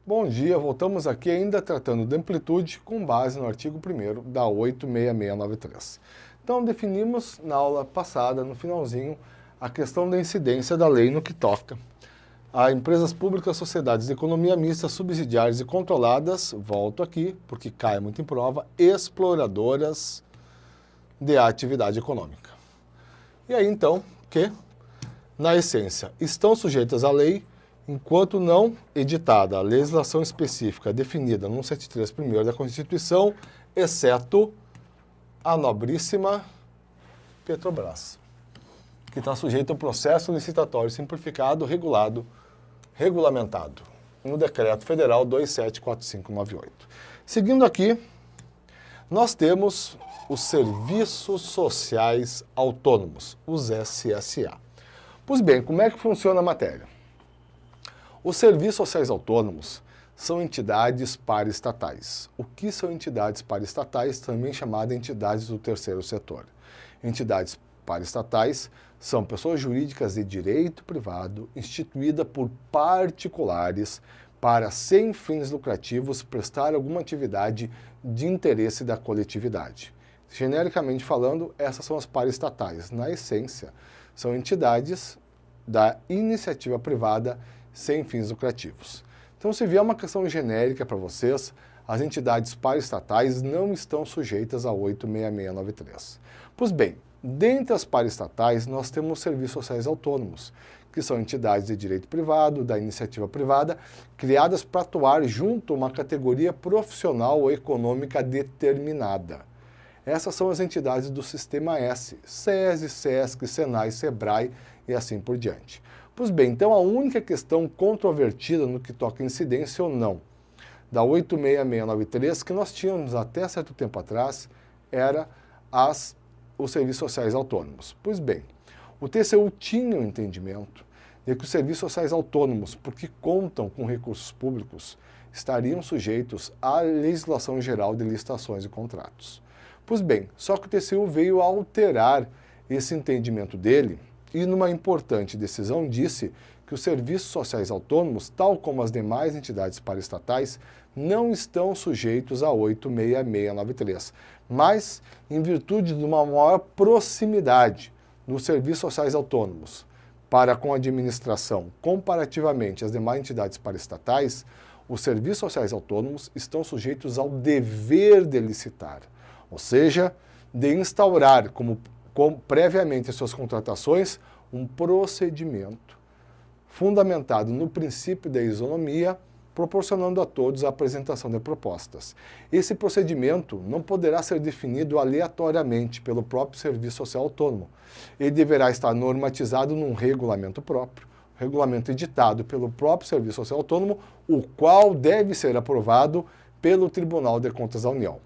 Bom dia, voltamos aqui ainda tratando de amplitude com base no artigo 1º da 86693. Então definimos na aula passada, no finalzinho, a questão da incidência da lei no que toca a empresas públicas, sociedades de economia mista, subsidiárias e controladas, volto aqui porque cai muito em prova, exploradoras de atividade econômica. E aí então, que, na essência, estão sujeitas à lei enquanto não editada a legislação específica definida no 173 primeiro da Constituição, exceto a nobríssima Petrobras, que está sujeita ao processo licitatório simplificado, regulamentado no Decreto Federal 274598. Seguindo aqui, nós temos os Serviços Sociais Autônomos, os SSA. Pois bem, como é que funciona a matéria? Os serviços sociais autônomos são entidades paraestatais. O que são entidades paraestatais? Também chamadas entidades do terceiro setor. Entidades paraestatais são pessoas jurídicas de direito privado instituídas por particulares para, sem fins lucrativos, prestar alguma atividade de interesse da coletividade. Genericamente falando, essas são as paraestatais. Na essência, são entidades da iniciativa privada sem fins lucrativos. Então, se vier uma questão genérica para vocês, as entidades paraestatais não estão sujeitas a 86693. Pois bem, dentre as paraestatais, nós temos serviços sociais autônomos, que são entidades de direito privado, da iniciativa privada, criadas para atuar junto a uma categoria profissional ou econômica determinada. Essas são as entidades do Sistema S, SESI, SESC, SENAI, SEBRAE e assim por diante. Pois bem, então a única questão controvertida no que toca incidência ou não da 86693, que nós tínhamos até certo tempo atrás, era os serviços sociais autônomos. Pois bem, o TCU tinha o entendimento de que os serviços sociais autônomos, porque contam com recursos públicos, estariam sujeitos à legislação geral de licitações e contratos. Pois bem, só que o TCU veio alterar esse entendimento dele e, numa importante decisão, disse que os serviços sociais autônomos, tal como as demais entidades paraestatais, não estão sujeitos a 86693, mas, em virtude de uma maior proximidade dos serviços sociais autônomos para com a administração comparativamente às demais entidades paraestatais, os serviços sociais autônomos estão sujeitos ao dever de licitar, ou seja, de instaurar como previamente em suas contratações, um procedimento fundamentado no princípio da isonomia, proporcionando a todos a apresentação de propostas. Esse procedimento não poderá ser definido aleatoriamente pelo próprio Serviço Social Autônomo. Ele deverá estar normatizado num regulamento próprio, regulamento editado pelo próprio Serviço Social Autônomo, o qual deve ser aprovado pelo Tribunal de Contas da União.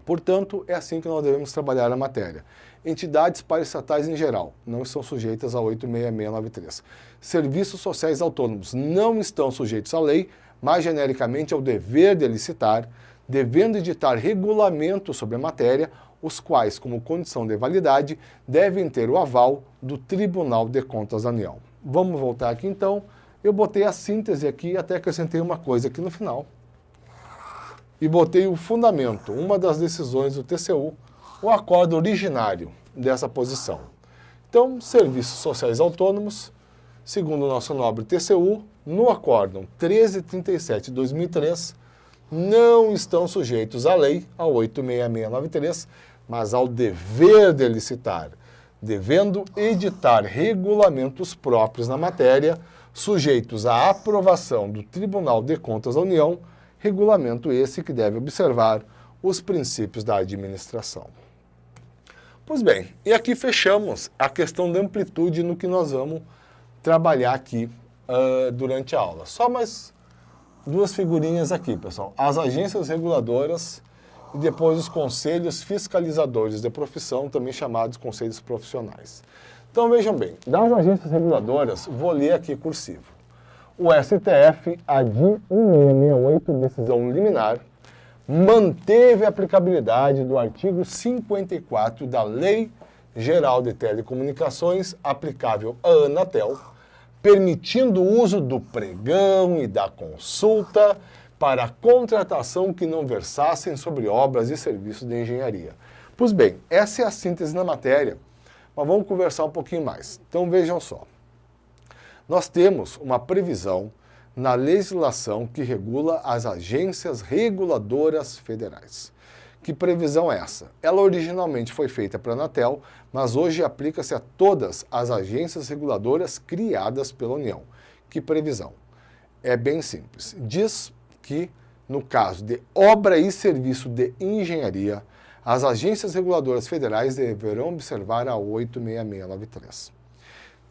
Portanto, é assim que nós devemos trabalhar a matéria. Entidades paraestatais em geral não estão sujeitas a 86693. Serviços sociais autônomos não estão sujeitos à lei, mas genericamente ao dever de licitar, devendo editar regulamentos sobre a matéria, os quais, como condição de validade, devem ter o aval do Tribunal de Contas da União. Vamos voltar aqui então. Eu botei a síntese aqui, até acrescentei uma coisa aqui no final. E botei o fundamento, uma das decisões do TCU, o acordo originário dessa posição. Então, serviços sociais autônomos, segundo o nosso nobre TCU, no acórdão 1337 de 2003, não estão sujeitos à lei, a 86693, mas ao dever de licitar, devendo editar regulamentos próprios na matéria, sujeitos à aprovação do Tribunal de Contas da União, regulamento esse que deve observar os princípios da administração. Pois bem, e aqui fechamos a questão da amplitude no que nós vamos trabalhar aqui durante a aula. Só mais duas figurinhas aqui, pessoal. As agências reguladoras e depois os conselhos fiscalizadores de profissão, também chamados conselhos profissionais. Então vejam bem, das agências reguladoras, vou ler aqui cursivo. O STF, a DIN 1668, decisão liminar, manteve a aplicabilidade do artigo 54 da Lei Geral de Telecomunicações, aplicável à Anatel, permitindo o uso do pregão e da consulta para contratação que não versassem sobre obras e serviços de engenharia. Pois bem, essa é a síntese da matéria, mas vamos conversar um pouquinho mais. Então vejam só, nós temos uma previsão na legislação que regula as agências reguladoras federais. Que previsão é essa? Ela originalmente foi feita para a Anatel, mas hoje aplica-se a todas as agências reguladoras criadas pela União. Que previsão? É bem simples. Diz que, no caso de obra e serviço de engenharia, as agências reguladoras federais deverão observar a 86693.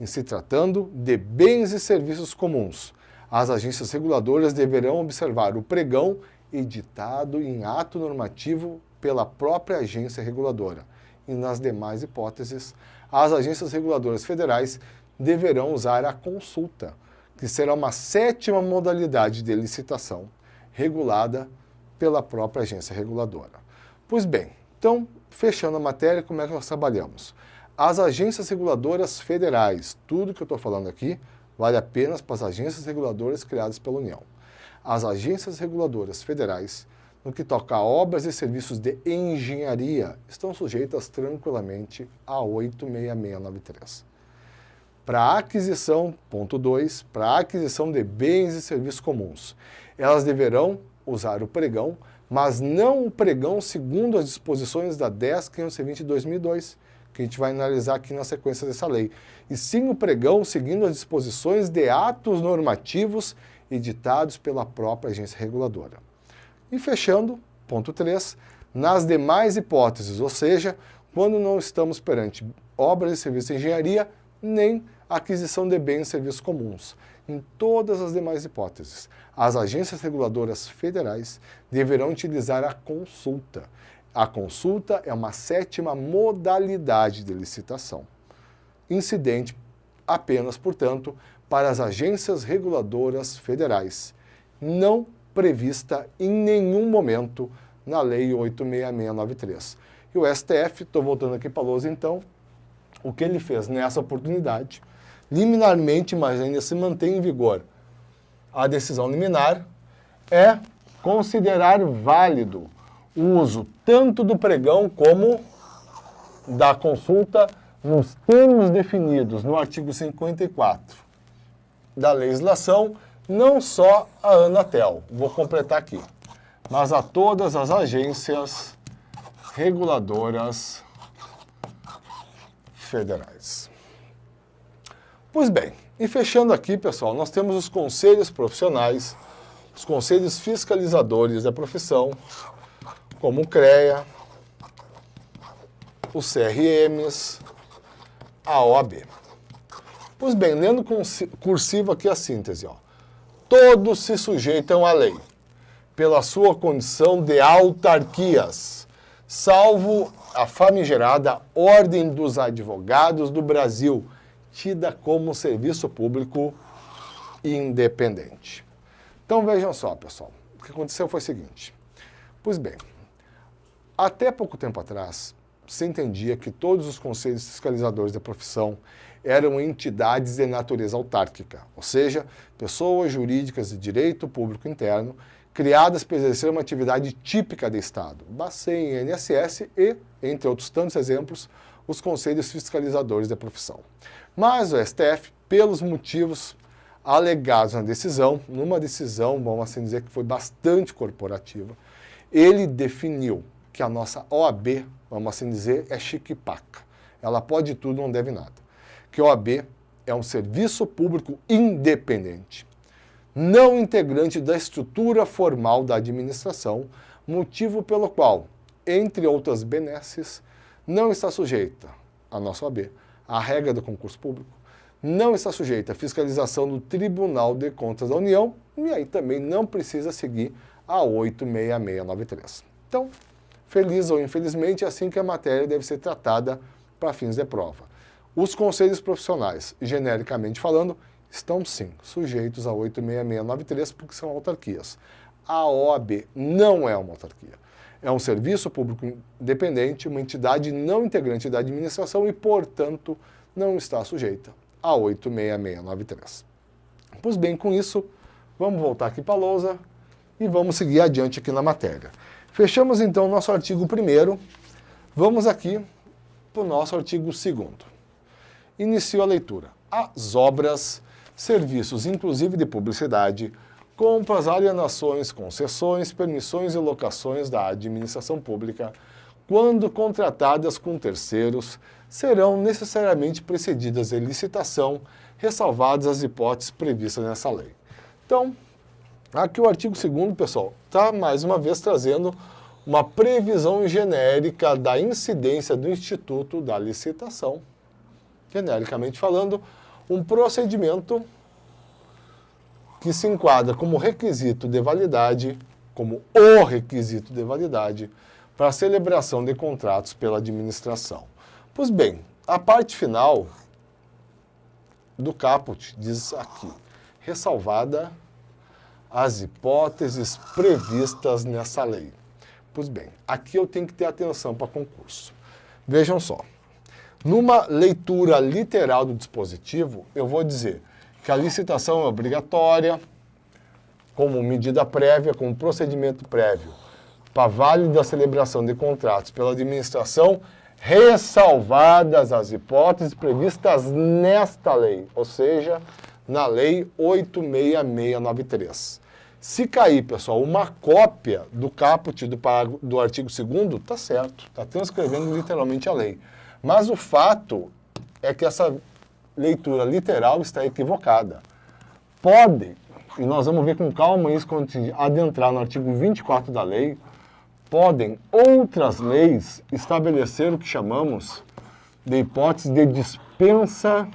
Em se tratando de bens e serviços comuns, as agências reguladoras deverão observar o pregão editado em ato normativo pela própria agência reguladora. E nas demais hipóteses, as agências reguladoras federais deverão usar a consulta, que será uma sétima modalidade de licitação regulada pela própria agência reguladora. Pois bem, então, fechando a matéria, como é que nós trabalhamos? As agências reguladoras federais, tudo que eu estou falando aqui, vale apenas para as agências reguladoras criadas pela União. As agências reguladoras federais, no que toca a obras e serviços de engenharia, estão sujeitas tranquilamente a 86693. Para a aquisição, ponto 2, para a aquisição de bens e serviços comuns, elas deverão usar o pregão, mas não o pregão segundo as disposições da 10.520 de 2002, que a gente vai analisar aqui na sequência dessa lei, e sim o pregão seguindo as disposições de atos normativos editados pela própria agência reguladora. E fechando, ponto 3, nas demais hipóteses, ou seja, quando não estamos perante obras e serviços de engenharia, nem aquisição de bens e serviços comuns. Em todas as demais hipóteses, as agências reguladoras federais deverão utilizar a consulta. A consulta é uma sétima modalidade de licitação, incidente apenas, portanto, para as agências reguladoras federais, não prevista em nenhum momento na Lei 86693. E o STF, estou voltando aqui para a lousa então, o que ele fez nessa oportunidade, liminarmente, mas ainda se mantém em vigor a decisão liminar, é considerar válido o uso tanto do pregão como da consulta nos termos definidos no artigo 54 da legislação, não só a Anatel, vou completar aqui, mas a todas as agências reguladoras federais. Pois bem, e fechando aqui, pessoal, nós temos os conselhos profissionais, os conselhos fiscalizadores da profissão, como o CREA, os CRMs, a OAB. Pois bem, lendo cursivo aqui a síntese, ó. Todos se sujeitam à lei, pela sua condição de autarquias, salvo a famigerada Ordem dos Advogados do Brasil, tida como serviço público independente. Então vejam só, pessoal, o que aconteceu foi o seguinte. Pois bem, até pouco tempo atrás, se entendia que todos os conselhos fiscalizadores da profissão eram entidades de natureza autárquica, ou seja, pessoas jurídicas de direito público interno, criadas para exercer uma atividade típica de Estado, Bacen, INSS e, entre outros tantos exemplos, os conselhos fiscalizadores da profissão. Mas o STF, pelos motivos alegados na decisão, numa decisão, vamos assim dizer, que foi bastante corporativa, ele definiu que a nossa OAB, vamos assim dizer, é chique-paca. Ela pode tudo, não deve nada. Que a OAB é um serviço público independente, não integrante da estrutura formal da administração, motivo pelo qual, entre outras benesses, não está sujeita, a nossa OAB, à regra do concurso público, não está sujeita à fiscalização do Tribunal de Contas da União e aí também não precisa seguir a 86693. Então, feliz ou infelizmente, é assim que a matéria deve ser tratada para fins de prova. Os conselhos profissionais, genericamente falando, estão sim sujeitos a 86693 porque são autarquias. A OAB não é uma autarquia. É um serviço público independente, uma entidade não integrante da administração e, portanto, não está sujeita a 86693. Pois bem, com isso, vamos voltar aqui para a lousa e vamos seguir adiante aqui na matéria. Fechamos então o nosso artigo 1º, vamos aqui para o nosso artigo 2º. Inicio a leitura. As obras, serviços, inclusive de publicidade, compras, alienações, concessões, permissões e locações da administração pública, quando contratadas com terceiros, serão necessariamente precedidas de licitação, ressalvadas as hipóteses previstas nessa lei. Então, aqui o artigo 2º, pessoal, está mais uma vez trazendo uma previsão genérica da incidência do Instituto da Licitação. Genericamente falando, um procedimento que se enquadra como requisito de validade, como o requisito de validade, para a celebração de contratos pela administração. Pois bem, a parte final do caput diz aqui, ressalvada as hipóteses previstas nessa lei. Pois bem, aqui eu tenho que ter atenção para concurso. Vejam só, numa leitura literal do dispositivo, eu vou dizer que a licitação é obrigatória, como medida prévia, como procedimento prévio, para válida celebração de contratos pela administração, ressalvadas as hipóteses previstas nesta lei, ou seja, na Lei 86693. Se cair, pessoal, uma cópia do caput do artigo 2º, tá certo, está transcrevendo literalmente a lei. Mas o fato é que essa leitura literal está equivocada. Pode, e nós vamos ver com calma isso quando adentrar no artigo 24 da lei, podem outras leis estabelecer o que chamamos de hipótese de dispensa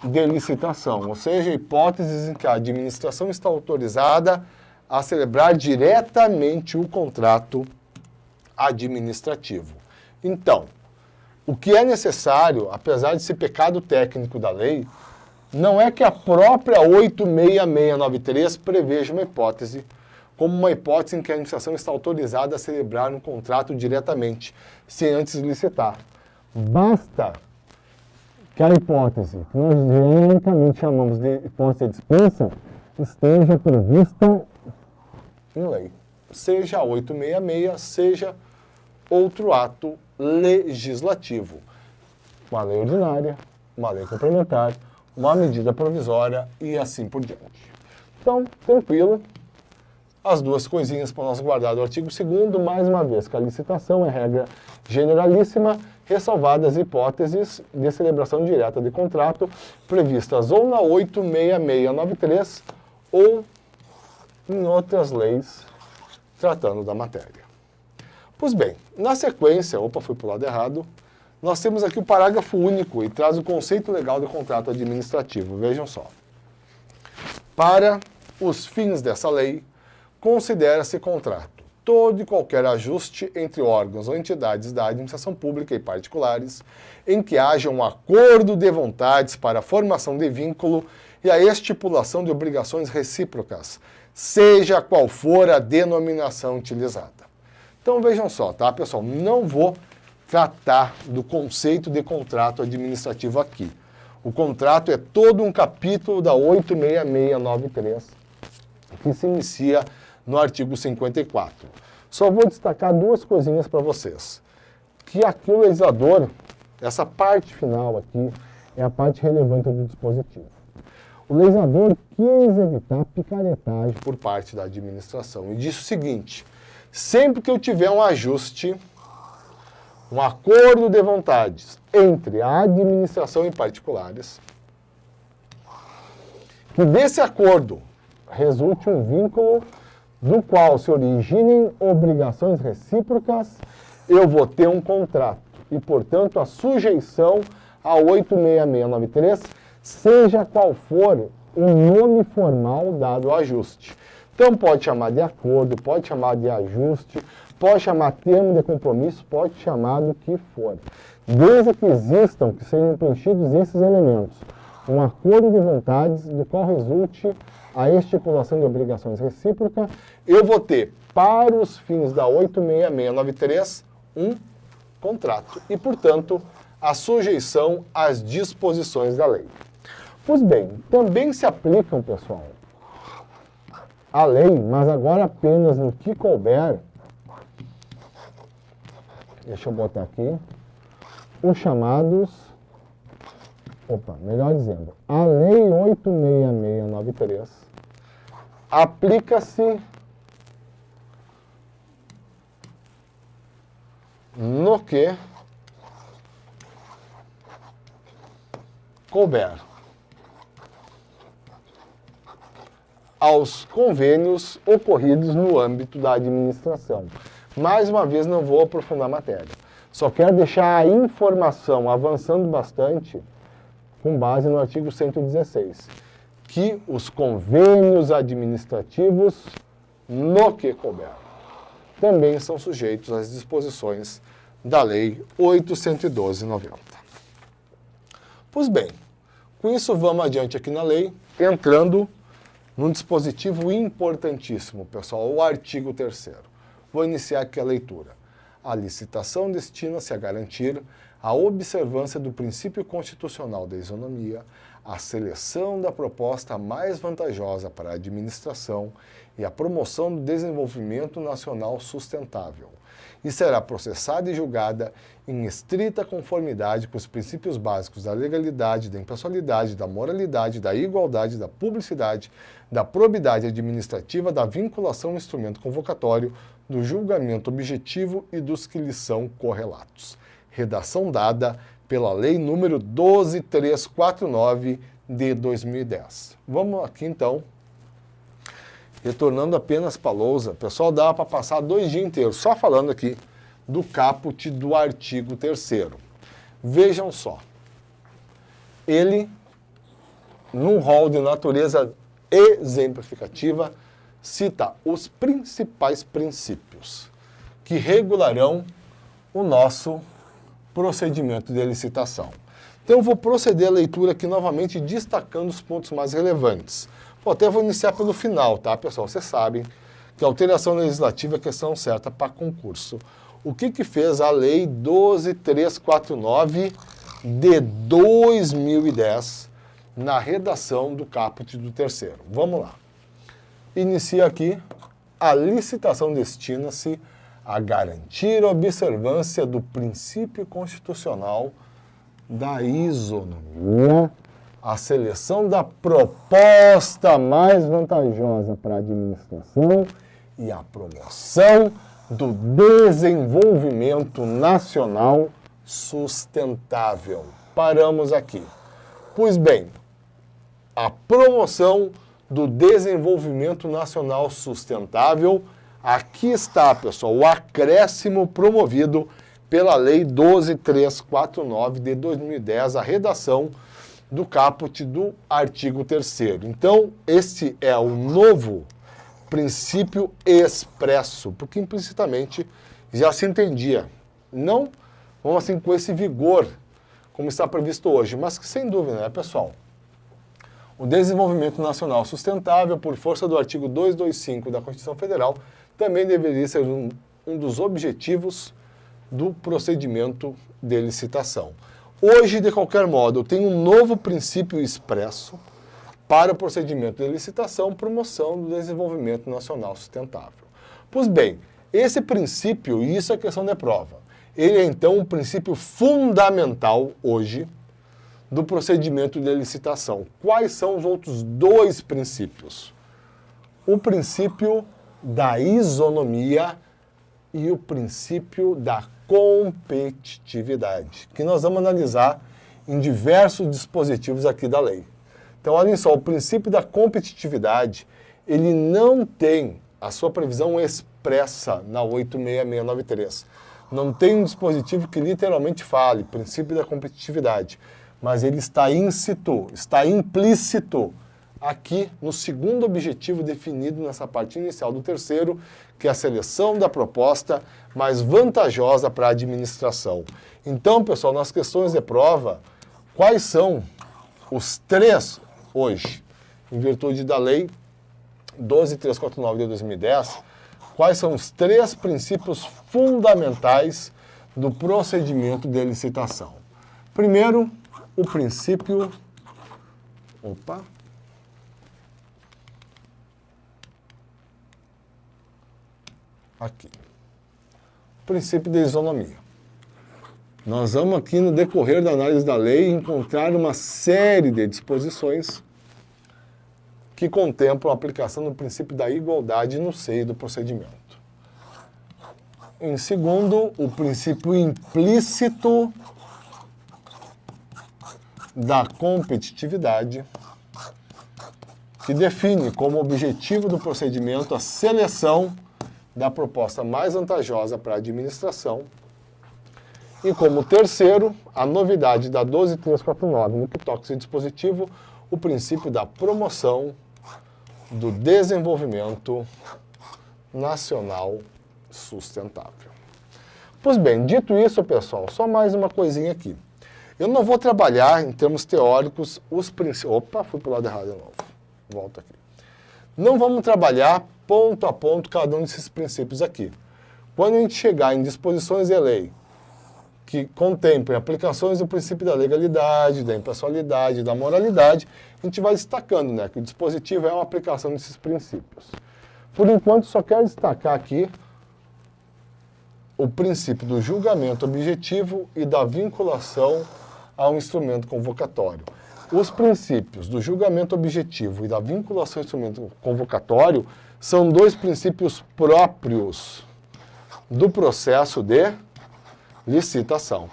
de licitação, ou seja, hipóteses em que a administração está autorizada a celebrar diretamente o contrato administrativo. Então, o que é necessário, apesar de ser pecado técnico da lei, não é que a própria 86693 preveja uma hipótese, como uma hipótese em que a administração está autorizada a celebrar um contrato diretamente, sem antes licitar. Basta que a hipótese, que nós genericamente chamamos de hipótese de dispensa, esteja prevista em lei. Seja a 866, seja outro ato legislativo. Uma lei ordinária, uma lei complementar, uma medida provisória e assim por diante. Então, tranquilo. As duas coisinhas para nós guardar do artigo 2º, mais uma vez, que a licitação é regra generalíssima, ressalvadas hipóteses de celebração direta de contrato previstas ou na 86693 ou em outras leis tratando da matéria. Pois bem, na sequência, fui para o lado errado, nós temos aqui o parágrafo único e traz o conceito legal de contrato administrativo. Vejam só. Para os fins dessa lei, considera-se contrato todo e qualquer ajuste entre órgãos ou entidades da administração pública e particulares em que haja um acordo de vontades para a formação de vínculo e a estipulação de obrigações recíprocas, seja qual for a denominação utilizada. Então vejam só, tá, pessoal? Não vou tratar do conceito de contrato administrativo aqui. O contrato é todo um capítulo da 86693, que se inicia no artigo 54. Só vou destacar duas coisinhas para vocês. Que aqui o legislador, essa parte final aqui, é a parte relevante do dispositivo. O legislador quis evitar picaretagem por parte da administração e disse o seguinte: sempre que eu tiver um ajuste, um acordo de vontades entre a administração e particulares, que desse acordo resulte um vínculo do qual se originem obrigações recíprocas, eu vou ter um contrato. E, portanto, a sujeição a 86693, seja qual for o nome formal dado ao ajuste. Então, pode chamar de acordo, pode chamar de ajuste, pode chamar termo de compromisso, pode chamar do que for. Desde que existam, que sejam preenchidos esses elementos, um acordo de vontades do qual resulte a estipulação de obrigações recíprocas, eu vou ter, para os fins da 86693, um contrato. E, portanto, a sujeição às disposições da lei. Pois bem, também se aplicam, pessoal, a lei, mas agora apenas no que couber, deixa eu botar aqui, os chamados, melhor dizendo, a Lei 86693 aplica-se no que couber aos convênios ocorridos no âmbito da administração. Mais uma vez, não vou aprofundar a matéria. Só quero deixar a informação avançando bastante com base no artigo 116, que os convênios administrativos, no que couber, também são sujeitos às disposições da Lei 812/90. Pois bem, com isso vamos adiante aqui na lei, entrando num dispositivo importantíssimo, pessoal, o artigo 3º. Vou iniciar aqui a leitura. A licitação destina-se a garantir a observância do princípio constitucional da isonomia, a seleção da proposta mais vantajosa para a administração e a promoção do desenvolvimento nacional sustentável, e será processada e julgada em estrita conformidade com os princípios básicos da legalidade, da impessoalidade, da moralidade, da igualdade, da publicidade, da probidade administrativa, da vinculação ao instrumento convocatório, do julgamento objetivo e dos que lhe são correlatos. Redação dada pela Lei número 12349 de 2010. Vamos aqui então, retornando apenas para a lousa. Pessoal, dá para passar 2 dias inteiros só falando aqui do caput do artigo 3º. Vejam só, ele, num rol de natureza exemplificativa, cita os principais princípios que regularão o nosso procedimento de licitação. Então eu vou proceder a leitura aqui novamente, destacando os pontos mais relevantes. Até vou iniciar pelo final, tá, pessoal? Vocês sabem que a alteração legislativa é questão certa para concurso. O que fez a Lei 12349 de 2010 na redação do caput do 3º? Vamos lá. Inicia aqui, a licitação destina-se a garantir a observância do princípio constitucional da isonomia, a seleção da proposta mais vantajosa para a administração e a promoção do desenvolvimento nacional sustentável. Paramos aqui. Pois bem, a promoção do desenvolvimento nacional sustentável, aqui está, pessoal, o acréscimo promovido pela Lei 12349 de 2010, a redação do caput do artigo 3º. Então, este é o novo princípio expresso, porque implicitamente já se entendia. Não, vamos assim, com esse vigor, como está previsto hoje, mas que sem dúvida, né, pessoal? O desenvolvimento nacional sustentável, por força do artigo 225 da Constituição Federal, também deveria ser um dos objetivos do procedimento de licitação. Hoje, de qualquer modo, eu tenho um novo princípio expresso para o procedimento de licitação, promoção do desenvolvimento nacional sustentável. Pois bem, esse princípio, e isso é questão de prova, ele é então um princípio fundamental hoje do procedimento de licitação. Quais são os outros 2 princípios? O princípio da isonomia e o princípio da competitividade, que nós vamos analisar em diversos dispositivos aqui da lei. Então, olhem só, o princípio da competitividade, ele não tem a sua previsão expressa na 86693. Não tem um dispositivo que literalmente fale princípio da competitividade, mas ele está íncito, está implícito aqui no segundo objetivo definido nessa parte inicial do 3º, que é a seleção da proposta mais vantajosa para a administração. Então, pessoal, nas questões de prova, quais são os 3 hoje, em virtude da Lei 12349 de 2010, quais são os 3 princípios fundamentais do procedimento de licitação? Primeiro, o princípio... Opa! Aqui. O princípio da isonomia. Nós vamos aqui, no decorrer da análise da lei, encontrar uma série de disposições que contemplam a aplicação do princípio da igualdade no seio do procedimento. Em segundo, o princípio implícito da competitividade, que define como objetivo do procedimento a seleção da proposta mais vantajosa para a administração. E como terceiro, a novidade da 12349, no que toca esse dispositivo, o princípio da promoção do desenvolvimento nacional sustentável. Pois bem, dito isso, pessoal, só mais uma coisinha aqui. Eu não vou trabalhar, em termos teóricos, os princípios... Opa, fui para o lado errado de novo. Volta aqui. Não vamos trabalhar ponto a ponto cada um desses princípios aqui. Quando a gente chegar em disposições de lei que contemplem aplicações do princípio da legalidade, da impessoalidade, da moralidade, a gente vai destacando, né, que o dispositivo é uma aplicação desses princípios. Por enquanto, só quero destacar aqui o princípio do julgamento objetivo e da vinculação a um instrumento convocatório. Os princípios do julgamento objetivo e da vinculação ao instrumento convocatório são dois princípios próprios do processo de licitação.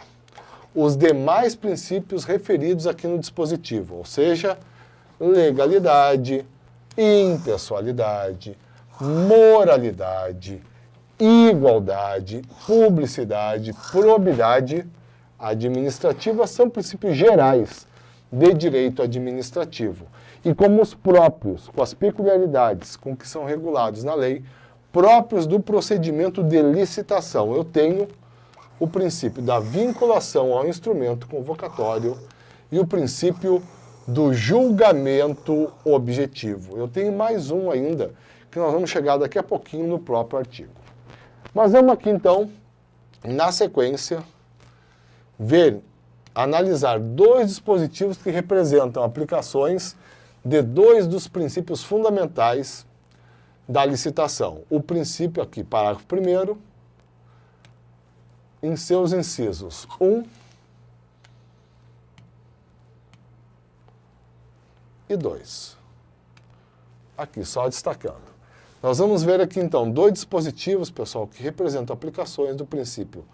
Os demais princípios referidos aqui no dispositivo, ou seja, legalidade, impessoalidade, moralidade, igualdade, publicidade, probidade administrativa, são princípios gerais de direito administrativo. E como os próprios, com as peculiaridades com que são regulados na lei, próprios do procedimento de licitação, eu tenho o princípio da vinculação ao instrumento convocatório e o princípio do julgamento objetivo. Eu tenho mais um ainda, que nós vamos chegar daqui a pouquinho no próprio artigo. Mas vamos aqui, então, na sequência, analisar dois dispositivos que representam aplicações de dois dos princípios fundamentais da licitação. O princípio aqui, parágrafo 1º, em seus incisos 1 e 2. Aqui, só destacando. Nós vamos ver aqui, então, dois dispositivos, pessoal, que representam aplicações do princípio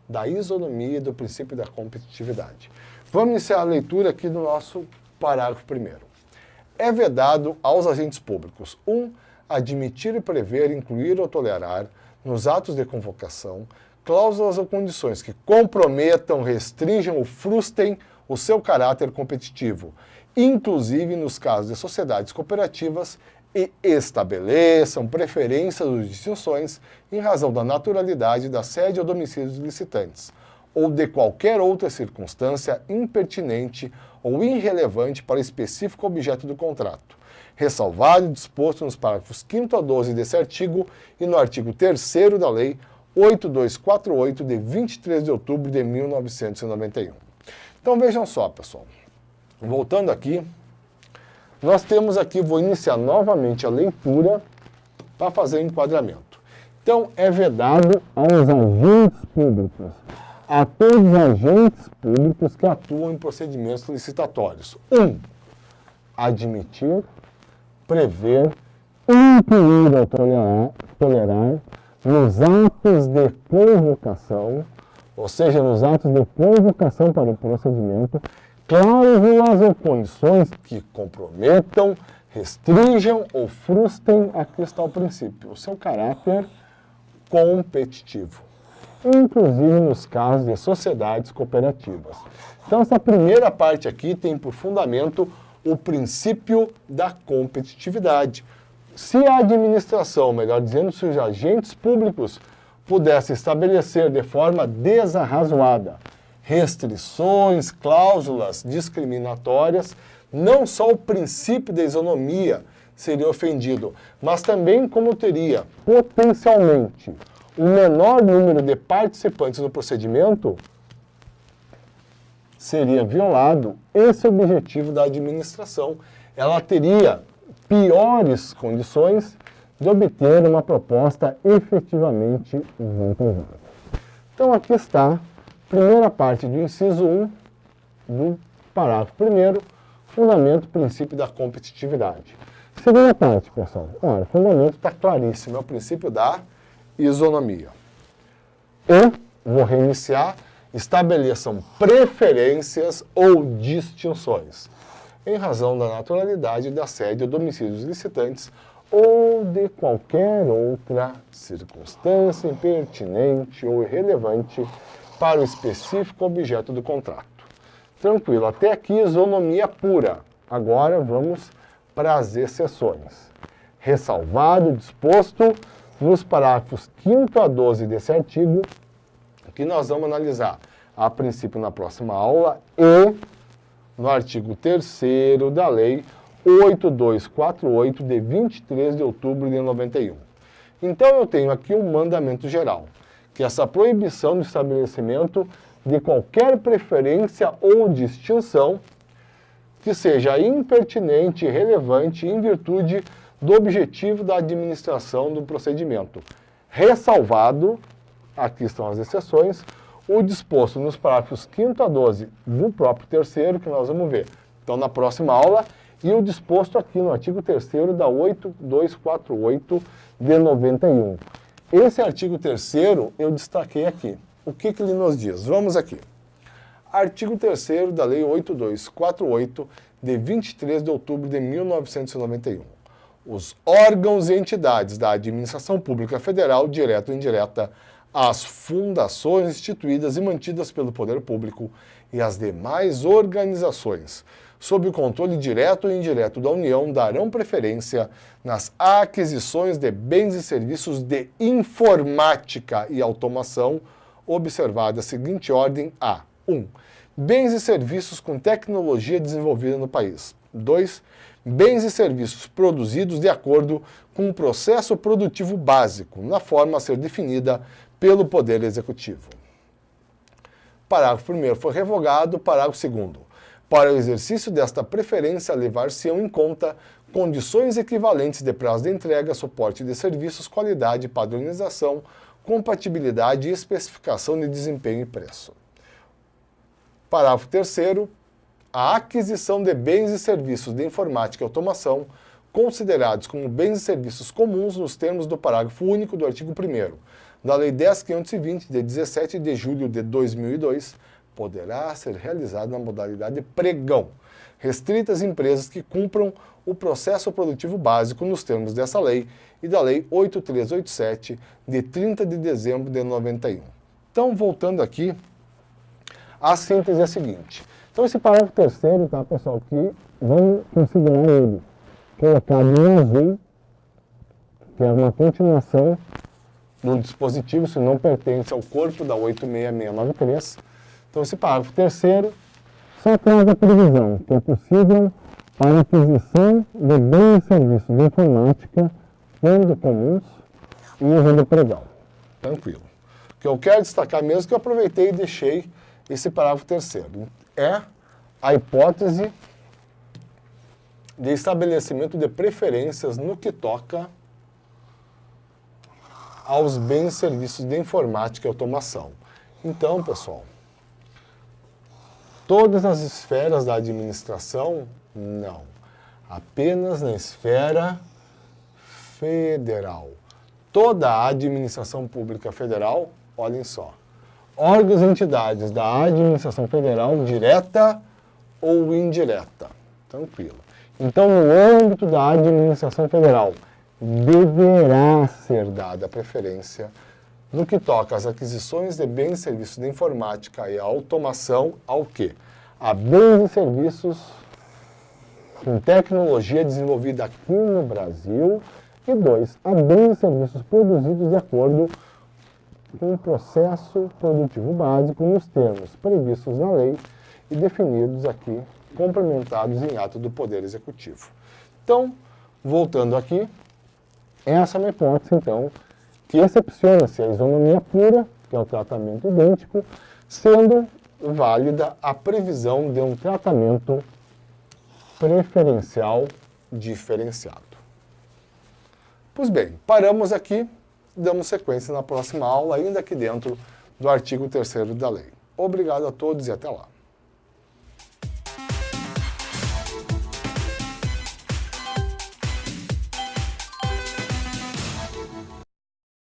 da isonomia e do princípio da competitividade. Vamos iniciar a leitura aqui do nosso parágrafo 1º. É vedado aos agentes públicos: 1. Admitir e prever, incluir ou tolerar, nos atos de convocação, cláusulas ou condições que comprometam, restringam ou frustrem o seu caráter competitivo, inclusive nos casos de sociedades cooperativas, e estabeleçam preferências ou distinções em razão da naturalidade da sede ou domicílio dos licitantes, ou de qualquer outra circunstância impertinente ou irrelevante para o específico objeto do contrato, ressalvado e disposto nos parágrafos 5º a 12 desse artigo e no artigo 3º da Lei 8248, de 23 de outubro de 1991. Então vejam só, pessoal. Voltando aqui, nós temos aqui, vou iniciar novamente a leitura para fazer o enquadramento. Então, é vedado aos agentes públicos, a todos os agentes públicos que atuam em procedimentos licitatórios. 1. Admitir, prever, incluir ou tolerar nos atos de convocação, ou seja, nos atos de convocação para o procedimento, cláusulas ou condições que comprometam, restringam ou frustrem, aqui está o princípio, o seu caráter competitivo, inclusive nos casos de sociedades cooperativas. Então, essa primeira parte aqui tem por fundamento o princípio da competitividade. Se a administração, melhor dizendo, se os agentes públicos pudessem estabelecer de forma desarrazoada restrições, cláusulas discriminatórias, não só o princípio da isonomia seria ofendido, mas também como teria potencialmente um menor número de participantes no procedimento, seria violado esse objetivo da administração. Ela teria piores condições de obter uma proposta efetivamente vantajosa. Então, aqui está a primeira parte do inciso 1 do parágrafo 1º, fundamento, princípio da competitividade. Segunda parte, pessoal. Olha, o fundamento está claríssimo, é o princípio da isonomia. E, vou reiniciar, estabeleçam preferências ou distinções, em razão da naturalidade da sede ou domicílio dos licitantes ou de qualquer outra circunstância impertinente ou irrelevante para o específico objeto do contrato. Tranquilo, até aqui isonomia pura. Agora vamos para as exceções. Ressalvado, disposto nos parágrafos 5º a 12 desse artigo, que nós vamos analisar a princípio na próxima aula e no artigo 3º da Lei 8248, de 23 de outubro de 91. Então, eu tenho aqui um mandamento geral, que essa proibição do estabelecimento de qualquer preferência ou distinção que seja impertinente e relevante em virtude do objetivo da administração do procedimento. Ressalvado, aqui estão as exceções, o disposto nos parágrafos 5º a 12 do próprio 3º, que nós vamos ver. Então, na próxima aula, e o disposto aqui no artigo 3º da 8248 de 91. Esse artigo 3º eu destaquei aqui. O que ele nos diz? Vamos aqui. Artigo 3º da Lei 8248, de 23 de outubro de 1991. Os órgãos e entidades da administração pública federal, direta ou indireta, as fundações instituídas e mantidas pelo poder público e as demais organizações, sob o controle direto e indireto da União, darão preferência nas aquisições de bens e serviços de informática e automação, observada a seguinte ordem a: 1. Bens e serviços com tecnologia desenvolvida no país. 2. Bens e serviços produzidos de acordo com um processo produtivo básico, na forma a ser definida pelo Poder Executivo. Parágrafo 1º foi revogado. Parágrafo 2º. Para o exercício desta preferência, levar-se-ão em conta condições equivalentes de prazo de entrega, suporte de serviços, qualidade, padronização, compatibilidade e especificação de desempenho e preço. Parágrafo 3º. A aquisição de bens e serviços de informática e automação, considerados como bens e serviços comuns nos termos do parágrafo único do artigo 1º da Lei 10.520, de 17 de julho de 2002, poderá ser realizada na modalidade pregão, restrita às empresas que cumpram o processo produtivo básico nos termos dessa lei e da Lei 8387, de 30 de dezembro de 91. Então, voltando aqui, a síntese é a seguinte. Então, esse parágrafo 3º, tá, pessoal, que vamos considerar ele colocado em azul, que é uma continuação do dispositivo, se não pertence ao corpo da 86693. Então, esse parágrafo 3º só traz a previsão que é possível para a aquisição de bens e serviços de informática, quando comuns, e uso do pregão. Tranquilo. O que eu quero destacar mesmo, que eu aproveitei e deixei esse parágrafo 3º, é a hipótese de estabelecimento de preferências no que toca aos bens e serviços de informática e automação. Então, pessoal, todas as esferas da administração, não. Apenas na esfera federal. Toda a administração pública federal, olhem só, órgãos e entidades da administração federal, direta ou indireta. Tranquilo. Então, no âmbito da administração federal, deverá ser dada preferência no que toca às aquisições de bens e serviços de informática e automação ao quê? A bens e serviços com tecnologia desenvolvida aqui no Brasil e 2. A bens e serviços produzidos de acordo com o processo produtivo básico nos termos previstos na lei e definidos aqui, complementados em ato do Poder Executivo. Então, voltando aqui, essa é uma hipótese, então, que excepciona-se a isonomia pura, que é o tratamento idêntico, sendo válida a previsão de um tratamento preferencial diferenciado. Pois bem, paramos aqui, damos sequência na próxima aula, ainda aqui dentro do artigo 3º da lei. Obrigado a todos e até lá.